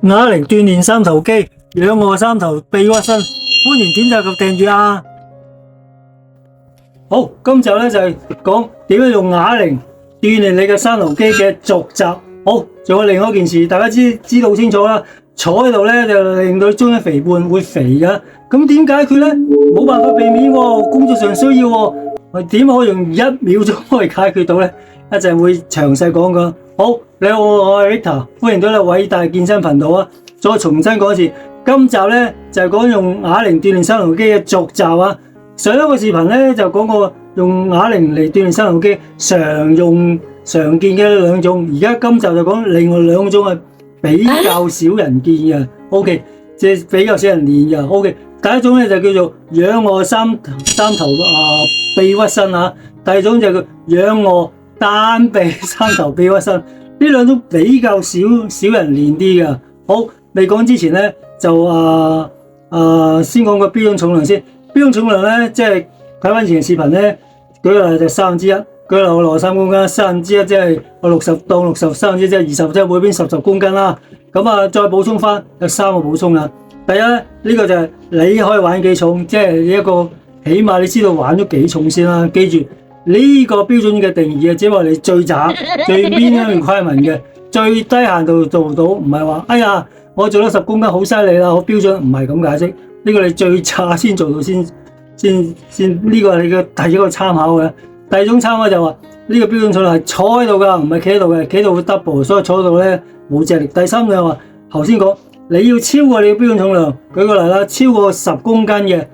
啞鈴鍛煉三頭肌，仰臥三頭臂屈伸。歡迎點讚及訂閱啊！好，今集咧就係講點樣用啞鈴鍛煉你嘅三頭肌嘅續集。好，仲有另外一件事，大家知道清楚啦。坐喺度咧就令到中央肥胖會肥噶，咁點解決咧？冇辦法避免喎，工作上需要喎。點可以用1秒鐘可以解決到咧？一陣會詳細講講。好，你好，我係 Victor， 歡迎到你偉大健身頻道啊！再重新講一次，今集咧就係講用啞鈴鍛煉三頭肌嘅續集啊！上一個視頻咧就講過用啞鈴嚟鍛煉三頭肌常見嘅兩種，而家今集就講另外兩種係比較少人見嘅。OK， 即係比較少人練嘅。OK， 第一種咧就叫做仰臥三頭臂屈伸啊，第二種就叫仰臥單臂三頭臂屈伸。呢兩種比較少人練啲嘅。好，未講之前咧就先講個標準重量先。標準重量咧即係睇翻前視頻咧，舉個例就1/3，舉例我63公斤，1/3即係我60當60，1/3即係20，即係每邊10公斤啦。咁再補充翻有3個補充啦。第一呢個就係你可以玩幾重，即係一個起碼你知道玩咗幾重先啦。記住呢個標準嘅定義啊，只係話你最渣最 minimum requirement 嘅最低限度做到，唔係話哎呀我做咗10公斤好犀利啦，好標準，唔係咁解釋。呢個你最差先做到先呢個係你嘅第一個參考嘅。第二種參考就話呢個標準重量係坐喺度噶，唔係企喺度嘅，企喺度會 double， 所以坐喺度咧冇借力。第三就係話頭先講你要超過你嘅標準重量，舉個例啦，超過10公斤嘅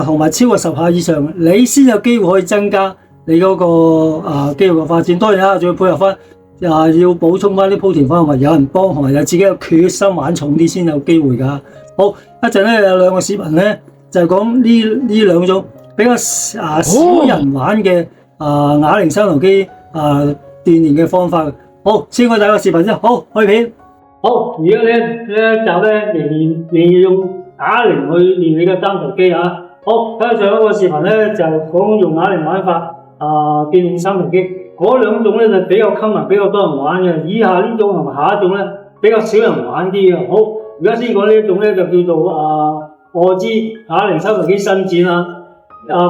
同埋超過10下以上，你先有機會可以增加你嗰個肌肉嘅發展。當然啦，仲要配合翻要補充翻啲莆田翻，或有人幫，同埋有自己有決心玩重啲先有機會噶。好，一陣咧有兩個視頻咧就係講呢兩種比較少人玩嘅啞鈴三頭肌鍛煉嘅方法。好，先講第一個視頻先。好，開片。好，而家呢一集咧仍然用啞鈴去練你嘅三頭肌啊。好，睇下上一個視頻咧就講用啞鈴玩法鍛煉三頭肌。嗰兩種咧就比較common，比較多人玩嘅。以下呢種同埋下一種咧比較少人玩啲嘅。好，而家先講呢一種咧就叫做臥姿啞鈴三頭肌伸展啊。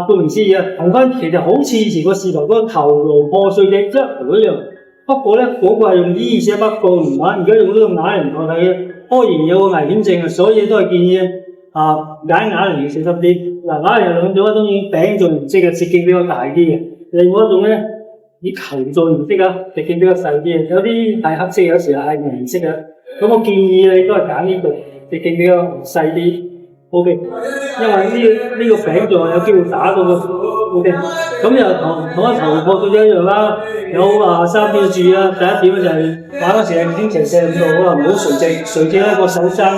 顧名思義啊，同翻其實好似以前個視頻嗰個頭顱破碎嘅質嗰樣。不過咧嗰個係用醫寫不過唔玩，而家用呢個啞鈴代替嘅。當然有個危險性啊，所以都係建議揀啞鈴要小心啲。嗱，啞鈴有兩種，一種以餅狀形式嘅，直徑比較大啲嘅；另外一種咧以球狀形式啊，直徑比較細啲嘅。有啲係黑色，有時係銀色嘅。咁我建議你都係揀呢個直徑比較細啲。O.K.， 因為呢個餅狀有機會打到個 O.K.， 咁又同一頭破碎一樣啦。有3點注意啦。第一點就係玩嗰時係傾斜45度啊，唔好垂直咧個手踭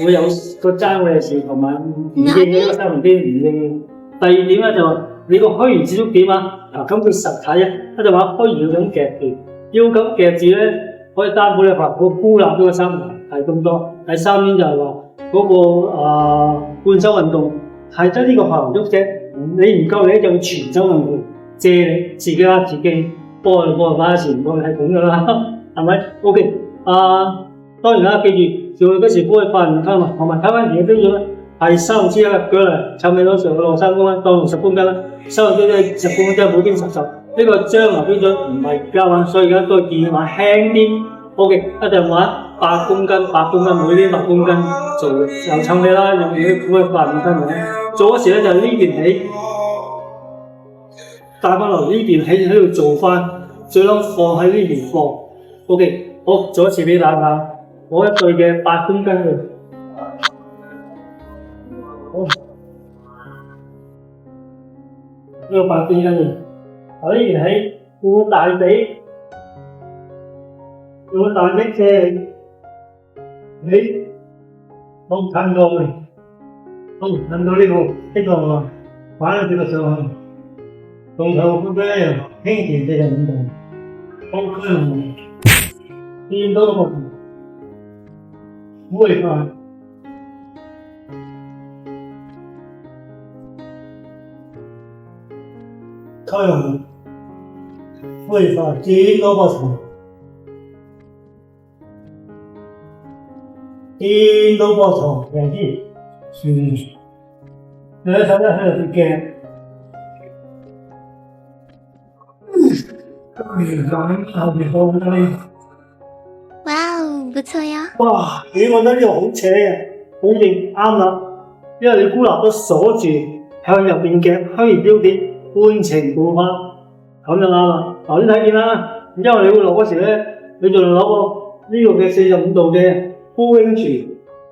會有個踭會有時同埋唔應嘅個三頭肌唔應。第二點咧就話你個虛擬接觸點咁佢實體就話虛擬要咁夾住，要咁夾住咧可以擔保你話個孤立咗個三頭係咁多。第三點就係話嗰個半身運動係得呢個下唔喐啫，你唔夠力就會全身運動，借力自己拉自己，波翻前波係咁噶啦，係咪 ？OK， 當然啦，記住做嗰時波去發唔吞同埋睇翻自己標準係三支啦，舉例湊尾攞上63公斤，當60公斤啦，收入都係10公斤，每邊10，呢個將來標準唔係加玩，所以而家都係建議玩輕啲。O.K. 一陣玩8公斤，每邊8公斤做，又撐你啦，用啲股去發唔得嘅。做嗰時咧就呢邊起，帶翻落呢邊起喺度做翻，最撚放喺呢邊放。O.K. 好，做一次俾大家睇，我一對嘅8公斤嘅，好，呢個8公斤嘅，我呢邊起顧大髀。用大力借你好近到嘅，好近到呢個玩呢個上去，從頭部嘅輕前進行運動，好可能見到個會快，可能會快見到個頭。掂到膊頭平啲，你睇睇喺度驚，後面好低。哇哦，不錯呀！哇，你覺得呢個好斜嘅，好勁，啱啦，因為你孤立都鎖住向入邊嘅虛擬標點半程固化，咁就啱啦。頭先睇見啦，然之後你會落嗰時咧，你仲攞個呢個嘅45度嘅高英柱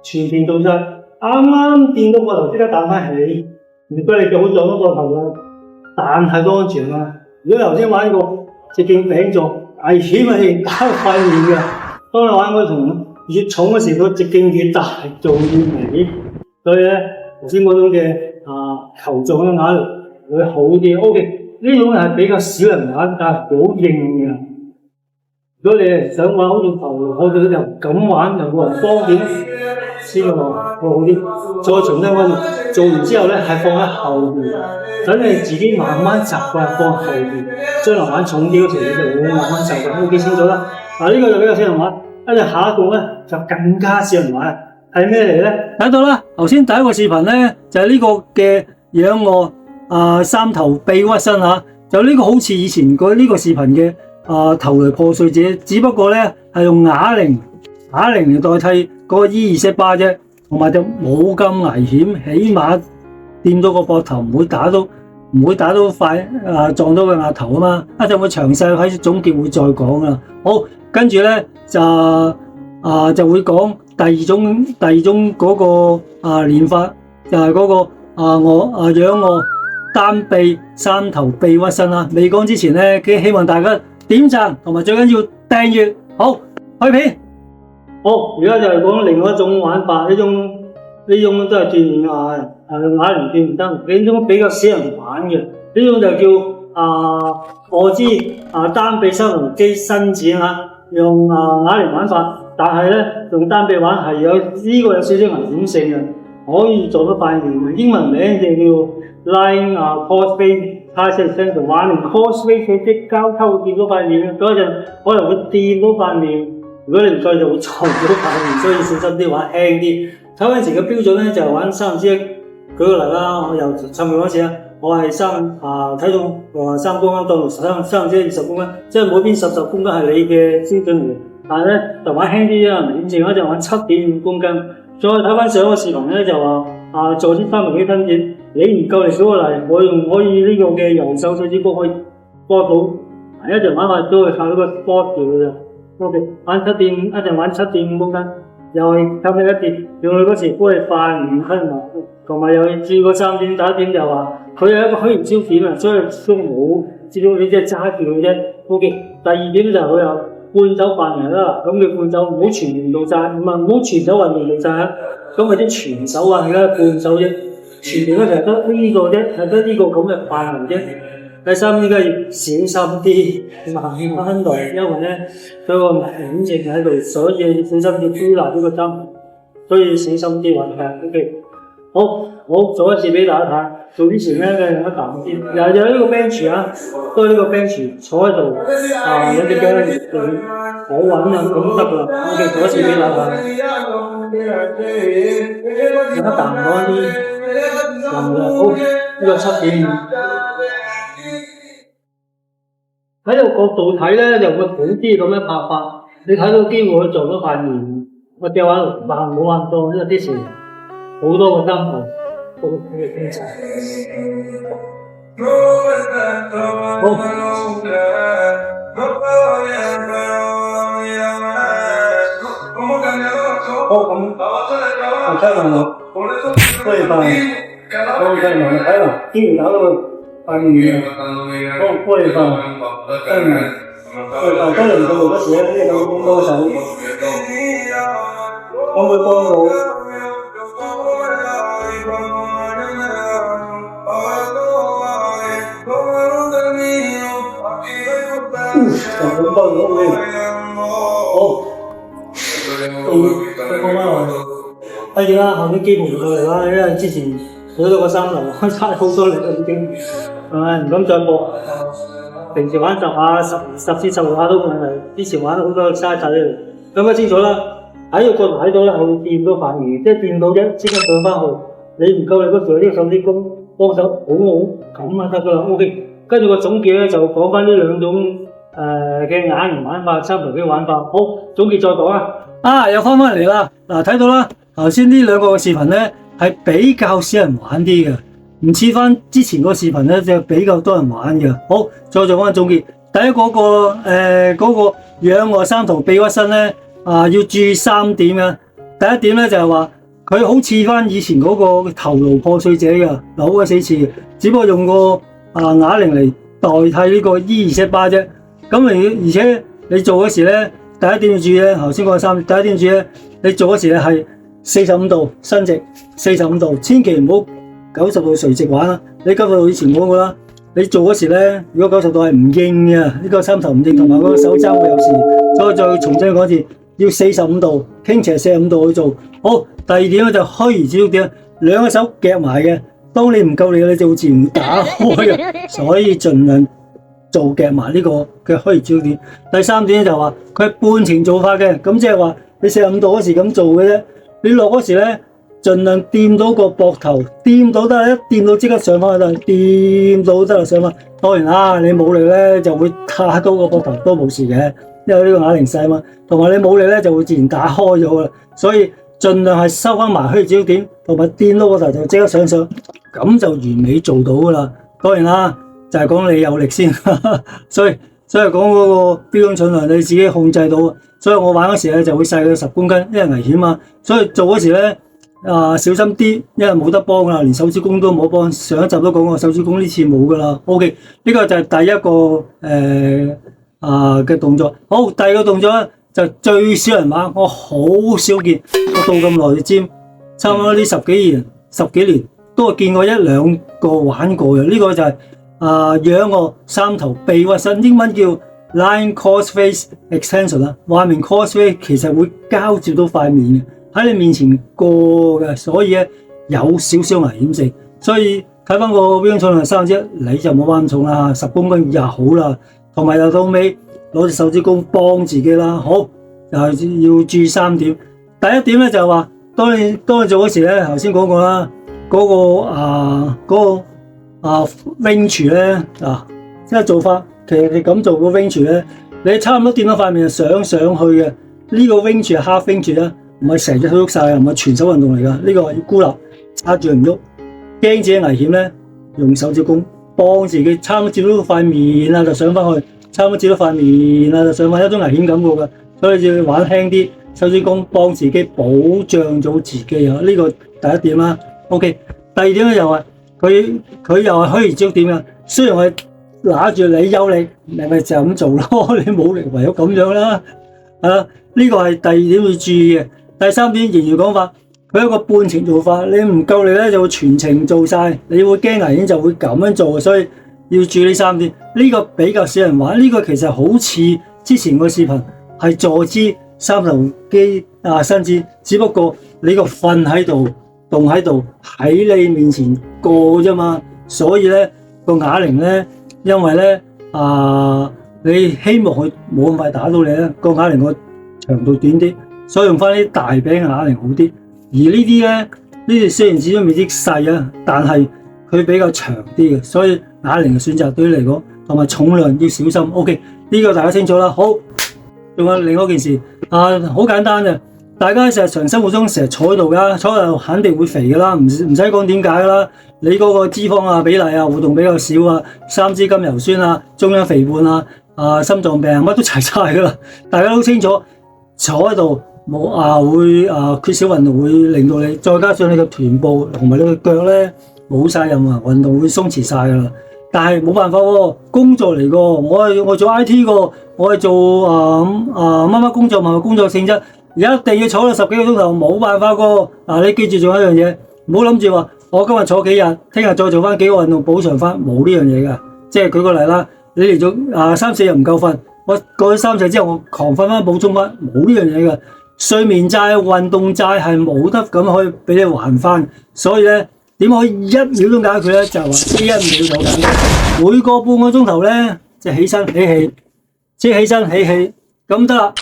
全片動晒，啱啱掂到個頭即刻彈翻起，唔該你腳好撞到個頭啦，但係都安全啦。如果頭先玩呢個直徑餅狀，危險係打塊面嘅。當你玩嗰種越重嘅時候，直徑越大，仲越危險。所以咧，頭先嗰種嘅球狀嘅啞鈴會好啲。O.K. 呢種係比較少人玩，但係好硬嘅。如果你係想玩好似頭，我哋就咁玩，就冇人幫點先喎，會好啲。再重新溫做完之後咧，係放喺後邊，等你自己慢慢習慣放後邊。將來玩重啲嗰時，你就會慢慢習慣。O.K. 清楚啦。呢個就比較少人玩，跟住下一個咧就更加少人玩，係咩嚟咧？睇到啦，頭先第一個視頻咧就係呢個嘅仰臥三頭臂屈身嚇，就呢個好似以前呢個視頻嘅頭顱破碎者，只不過咧係用啞鈴嚟代替嗰個 E28啫，同埋就冇咁危險，起碼掂到個膊頭唔會打到塊撞到個額頭啊嘛。一陣會詳細喺總結會再講啦。好。跟住咧就會講第二種嗰個練法，就係嗰個仰臥單臂三頭臂屈身啦。未講之前咧，希望大家點讚同埋最緊要訂閱。好，開片。好，而家就係講另外一種玩法，呢種都係鍛鍊啞鈴鍛唔得，呢種比較少人玩嘅，呢種就叫臥姿單臂三頭肌伸展嚇。用啞鈴玩法，但係咧用單臂玩係有少少危險性嘅，可以做到塊面。英文名就叫 Lying Crossface Tricep 玩完 Crossface 即交溝掂到塊面，嗰陣可能會掂到塊面。如果你唔再就會撞到塊面，所以小心啲玩輕啲。睇嗰陣時嘅標準咧就係玩1/3。舉個例啦，我又趁佢嗰時啊。我係體重3公斤到3/20公斤，即係每邊10公斤係你嘅標準嚟。但係咧就玩輕啲啊，危險性就玩7.5公斤。再睇翻上個視頻咧就話做啲三頭肌伸展，你唔夠力舉個例，我可以呢個嘅右手手指骨可以波到，一陣玩法都係靠呢個波條嘅啫。O.K. 玩一陣玩7.5公斤。又係睇你一跌，用佢嗰時幫你快5分嘛，同埋又試過3點打點就話佢係一個虛擬焦點啊，所以都冇知道你即係揸住佢啫。O.K. 第二點就佢有半手範圍啦，咁佢半手唔好全年做晒，唔好全手運動做晒，咁或者全手啊，而家半手啫，全年咧就係得呢個啫，係得呢個咁嘅範圍啫。第三應該要小心啲，慢慢來，因為咧佢個危險性喺度，所以要小心啲推拿呢個針，所以小心啲運動。O.K. 好，做一次俾大家睇。做之前咧，用一啖先，又有呢個 bench 啊，都係呢個 bench 坐喺度，有隻腳咧好穩啊，咁得啦。O.K. 做一次俾大家睇，用一啖多啲，好，呢個7.5。喺呢個角度睇咧，就會好啲咁樣拍法。你睇到機會去做到塊面，我掉玩冇玩多，因為之前好多個針頭都嘅經濟。好，咁我睇下我，可以吧？我睇下我睇下，竟然搞到塊面啊！好，可以吧？真係，當然做好多時咧，呢個咁多手，可唔可以幫到？就咁幫到你。好，再講翻落去。跟住啦，後面肌肉嚟啦，因為之前舉到個3樓，差好多力啦已經，唔敢再搏。平時玩10至15下都冇問題，之前玩好多嘥曬嚟，咁啊清楚啦。喺個角度睇到咧係掂到塊面，即係掂到啫，即刻上翻去。你唔夠力嗰時候，呢個手指公幫手好咁啊得噶啦。OK， 跟住個總結咧就講翻呢兩種嘅啞鈴玩法、三頭肌玩法。好，總結再講啊！又翻嚟啦。嗱，睇到啦，頭先呢兩個嘅視頻咧係比較少人玩啲嘅，唔似翻之前個視頻咧就比較多人玩嘅。好，再做翻總結。第一嗰個仰臥三頭臂屈伸咧，要注意3點嘅。第一點咧就係話佢好似翻以前嗰個頭顱破碎者嘅，好鬼死似嘅，只不過用個啞鈴嚟代替呢個 E2Z 巴啫。咁而且你做嗰時咧，第一點要注意咧，頭先講3點，第一點要注意咧，你做嗰時咧係45度伸直，45度，千祈唔好90度垂直玩啦。你90度以前講過啦。你做嗰時咧，如果90度係唔應嘅，呢個三頭唔應，同埋嗰個手踭會有事，所以再重新講一次，要45度傾斜45度去做。好，第二點咧就虛擬接觸點，兩個手夾埋嘅，當你唔夠力，你就會自然打開嘅，所以盡量做夾埋呢個嘅虛擬接觸點。第三點咧就話佢係半程做法嘅，咁即係話你45度嗰時咁做嘅啫，你落嗰時咧。盡量掂到個膊頭，掂到得啦，一掂到即刻上翻去得，掂到得啦上翻。當然啦，你冇力咧就會卡到個膊頭都冇事嘅，因為呢個啞鈴細嘛。同埋你冇力咧就會自然打開咗噶啦，所以盡量係收翻埋虛焦點，同埋掂到個頭就即刻上，咁就完美做到噶啦。當然啦，就係講你有力先，所以講嗰個標準重量你自己控制到。所以我玩嗰時咧就會細佢10公斤，因為危險嘛。所以做嗰時咧。小心啲，因為冇得幫啦，連手指公都冇得幫。上一集都講過，手指公呢次冇噶啦。OK， 呢個就係第一個嘅動作。好，第二個動作咧就最少人玩，我好少見。我到咁耐嘅尖，差唔多呢十幾年都係見過1-2個玩過嘅。呢個就係仰臥三頭臂屈伸，英文叫 Lying Cross-Face Extension 啦。話明 cross-face 其實會交接到塊面嘅。喺你面前過嘅，所以咧有少少危險性。所以睇翻個標準重量31，你就冇咁重啦，10公斤以下好啦。同埋由到尾攞隻手指公幫自己啦。好，就係要注意3點。第一點咧就係話，當你做嗰時咧，頭先講過啦，嗰個winch 咧即係做法，其實你咁做個 winch 咧，你差唔多掂到塊面就上去嘅。呢個 winch 係 half winch 啦。唔係成隻都喐晒，唔係全手運動嚟噶。呢個要孤立，揸住唔喐，驚自己危險咧，用手指公幫自己，差唔多接到塊面啦，就上翻去，差唔多接到塊面啦，就上翻，一種危險感覺噶。所以要玩輕啲，手指公幫自己保障咗自己啊。呢個第一點啦。OK， 第二點咧又係佢又係虛擬接觸點噶。雖然我拿住你有力，你咪就咁做咯。你冇力唯有咁樣啦。呢個係第二點要注意嘅。第三點仍然講法，佢有一個半程做法，你唔夠力咧就會全程做晒，你會驚危險就會咁樣做，所以要注意呢3點。呢個比較少人玩，呢個其實好似之前個視頻係坐姿三頭肌伸展，只不過你個瞓喺度，動喺度喺你面前過啫嘛，所以咧個啞鈴咧，因為咧你希望佢冇咁快打到你咧，個啞鈴個長度短啲。所以用翻啲大柄啞鈴好啲，而呢啲咧，呢啲雖然始終面積細啊，但係佢比較長啲嘅，所以啞鈴嘅選擇對於嚟講，同埋重量要小心。OK， 呢個大家清楚啦。好，仲有另外一件事，好簡單嘅，大家喺日常生活中成日坐喺度噶，坐喺度肯定會肥噶啦，唔使講點解噶啦。你嗰個脂肪比例活動比較少啊，三脂甘油酸中央肥胖心臟病乜都齊晒噶啦，大家都清楚，坐喺度。冇會缺少運動會令到你，再加上你個臀部同埋你個腳咧冇晒任何運動會鬆弛晒噶啦。但係冇辦法喎，工作嚟個，我做 IT 個，我係做乜乜工作，工作性質，一定要坐到10幾個鐘頭，冇辦法個。你記住仲有一樣嘢，唔好諗住話我今日坐幾日，聽日再做翻幾個運動補償翻，冇呢樣嘢噶。即係舉個例啦，你嚟咗3-4日唔夠瞓，我過咗3-4日之後我狂瞓翻補充翻，冇呢樣嘢噶。睡眠債、運動債係冇得咁可以俾你還翻，所以咧點可以1秒鐘解決咧？就係話呢1秒就解決，每個半個鐘頭咧即係起身起氣，即係起身起氣咁得啦，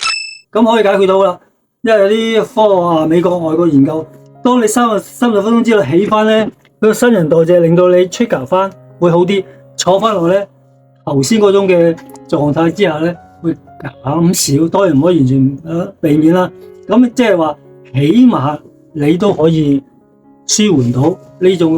咁可以解決到啦。因為有啲科學啊，美國外國研究，當你30分鐘之內起翻咧，佢個新陳代謝令到你 trigger 翻會好啲，坐翻落咧頭先嗰種嘅狀態之下咧會減少，當然唔可以完全避免啦。咁即係話，起碼你都可以舒緩到呢種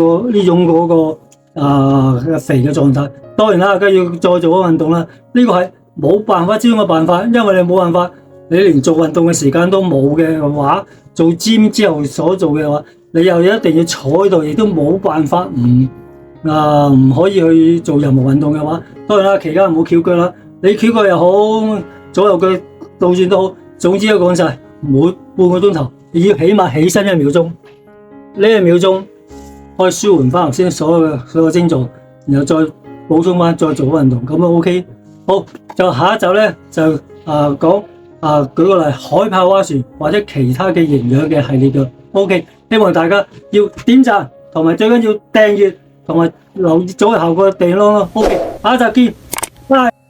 嗰個肥嘅狀態。當然啦，梗要再做個運動啦。呢個係冇辦法之中嘅辦法，因為你冇辦法。你連做運動嘅時間都冇嘅話，做 gym 之後所做嘅話，你又一定要坐喺度，亦都冇辦法唔可以去做任何運動嘅話，當然啦，期間唔好翹腳啦。你翹腳又好，左右腳倒轉都好，總之都講晒，每半個鐘頭你要起碼起身1秒鐘，呢1秒鐘可以舒緩翻頭先所有症狀，然後再補充翻，再做運動，咁就 OK。好，就下一集咧就講。舉個例，海豹蛙船或者其他嘅營養嘅系列嘅 ，OK， 希望大家要點讚，同埋最緊要訂閱，同埋留意左下角嘅訂閱咯 ，OK， 下一集見，拜。